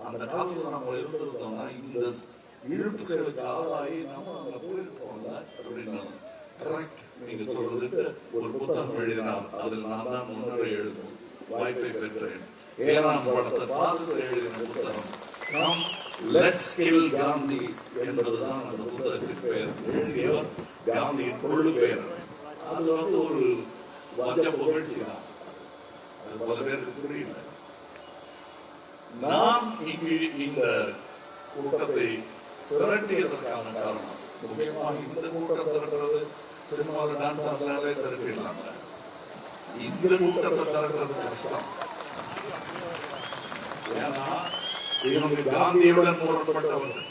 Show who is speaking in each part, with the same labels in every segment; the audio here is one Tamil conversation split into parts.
Speaker 1: அந்த காலத்துல நம்ம இருந்திருந்தோம்னா இந்த இழுப்புகளுக்கு ஆளாகி நம்ம அங்க போயிருப்போம்ல அப்படின்னு கரெக்ட். நீங்க சொல்றதுக்கு ஒரு புத்தகம் எழுதினால் அதில் நான் தான் முன்னரே எழுதும் வாய்ப்பை பெற்றேன். ஏறாம் படத்தை பார்த்து எழுதின புத்தகம் நாம் லெட்ஸ் கில் காந்தி என்பதுதான் அந்த புத்தகத்தின் பெயர். எழுதியவர் காந்தியின் கொள்ளு பெயர். அது ஒரு வஞ்ச புகழ்ச்சி தான். அது பல பேருக்கு புரியல. நான் இங்கு இந்த கூட்டத்தை திரட்டியதற்கான காரணம் முக்கியமாக இந்த கூட்டம் திரட்டுறது சினிமாவில் டான்ஸ் ஆடலாலே திரட்டிடலாங்க. இந்த கூட்டத்தை திரட்டுறது கஷ்டம். ஏன்னா இவங்க காந்தியுடன் முரண்பட்டவர்கள்.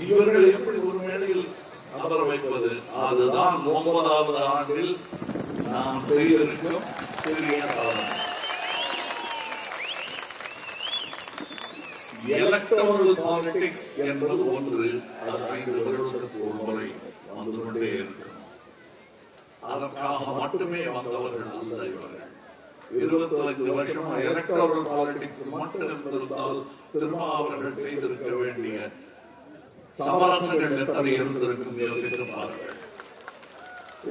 Speaker 1: இவர்கள் எப்படி ஒரு மேடையில் அமர வைப்பது? அதுதான் 9வது ஆண்டில் நாம் செய்திருக்கும் சிறிய சாதனை. எலக்டோரல் பாலிடிக்ஸ் என்பது ஒன்று. அது 5 வருடத்துக்கு ஒரு முறை வந்து கொண்டே இருக்கும். அதற்காக மட்டுமே வந்தவர்கள் அல்ல இவர்கள். 25 வருஷமா எலக்டோரல் பாலிடிக்ஸ் மட்டும் இருந்திருந்தால் திருமாவர்கள் செய்திருக்க வேண்டிய சமரசங்கள் எத்தனை இருந்திருக்கும் யோசித்து பாருங்கள்.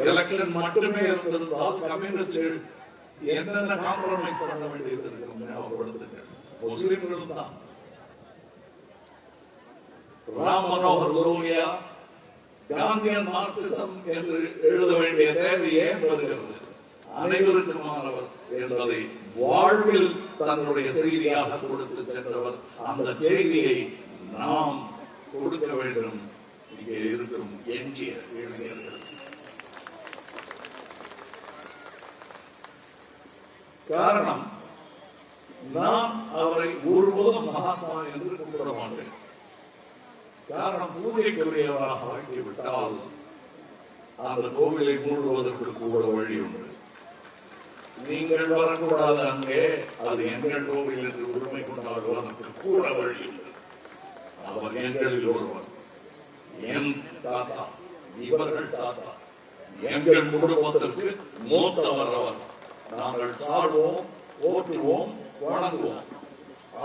Speaker 1: எலெக்ஷன் மட்டுமே இருந்திருந்தால் கம்யூனிஸ்டுகள் என்னென்ன காம்ப்ரமைஸ் பண்ண வேண்டியது இருக்கும் ஞாபகப்படுத்துங்கள். முஸ்லிம்களும் தான். ராம் மனோகர் லோகியா காந்தியன் மார்க்சிசம் என்று எழுத வேண்டிய தேவை ஏன் வருகிறது? அனைவருக்குமானவர் என்பதை வாழ்வில் தன்னுடைய செய்தியாக கொடுத்து சென்றவர். அந்த செய்தியை நாம் கொடுக்க வேண்டும் இங்கே இருக்கும் எஞ்சிய இளைஞர்கள். காரணம், நான் அவரை ஒருபோதும் மகாத்மா என்று கூப்பிட மாட்டேன். காரணம், பூஜைக்குரியவராக ஆக்கிவிட்டால் அந்த கோவிலை மூடுவதற்கு கூட வழி உண்டு. நீங்கள் வரக்கூடாது அங்கே, அது எங்கள் கோவில் என்று உரிமை கொண்டாடுவதற்கு கூட வழி உண்டு. அவர் எங்களில் ஒருவர். என் தாத்தா, இவர்கள் தாத்தா, எங்கள் குடும்பத்திற்கு மூத்தவர் அவர். நாங்கள் சாடுவோம், போற்றுவோம், வணங்குவோம்.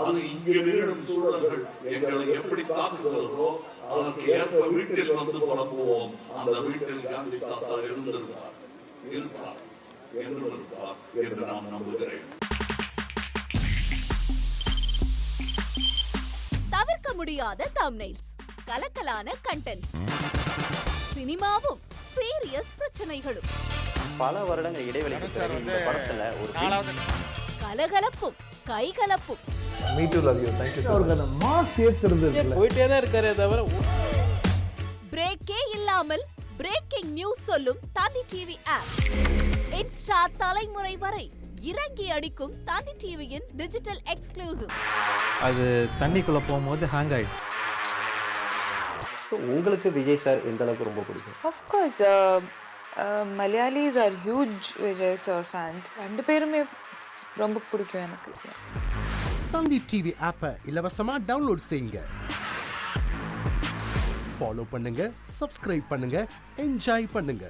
Speaker 1: அது இங்கு வீழும் சூழல்கள் எங்களை எப்படி தாக்குகிறதோ அதற்கு ஏற்ப வீட்டில் வந்து புலம்புவோம். அந்த வீட்டில் காந்தி தாத்தா இருந்திருப்பார், இருப்பார், என்றும் இருப்பார் என்று நான் நம்புகிறேன்.
Speaker 2: தவிர்க்க முடியாத தம்ப்நெயில்ஸ், கலக்கலான கண்டென்ட்ஸ், சினிமாவும் சீரியஸ் பிரச்சனைகளும்,
Speaker 3: பல வருடங்கள் இடைவெளிக்கு பிறகு இந்த படத்துல ஒரு
Speaker 2: கலகலப்பும் கைகலப்பும்.
Speaker 4: Me too, love you. Thank you so much. அவர்களை மாஸ் ஏத்துறது
Speaker 5: போயிட்டே தான் இருக்காரே தவிர
Speaker 2: பிரேக்கே இல்லாமல் பிரேக்கிங் நியூஸ் சொல்லும் தந்தி டிவி ஆப். இன்ஸ்டா தலைமுறை வரை இறங்கி அடிக்கும் தந்தி டிவியின் டிஜிட்டல் எக்ஸ்க்ளூசிவ்.
Speaker 4: அது தண்ணிக்குள்ள போகும்போது ஹேங் ஆயிடும்.
Speaker 3: உங்களுக்கு விஜய் சார் எந்த அளவுக்கு ரொம்ப பிடிக்கும்?
Speaker 6: Of course, Malayalis are huge Vijay sir fans. ரெண்டு பேருமே ரொம்ப பிடிக்கும் எனக்கு.
Speaker 7: தந்தி டிவி ஆப்பை இலவசமா டவுன்லோட் செய்யுங்க. ஃபாலோ பண்ணுங்க, சப்ஸ்கிரைப் பண்ணுங்க, என்ஜாய் பண்ணுங்க.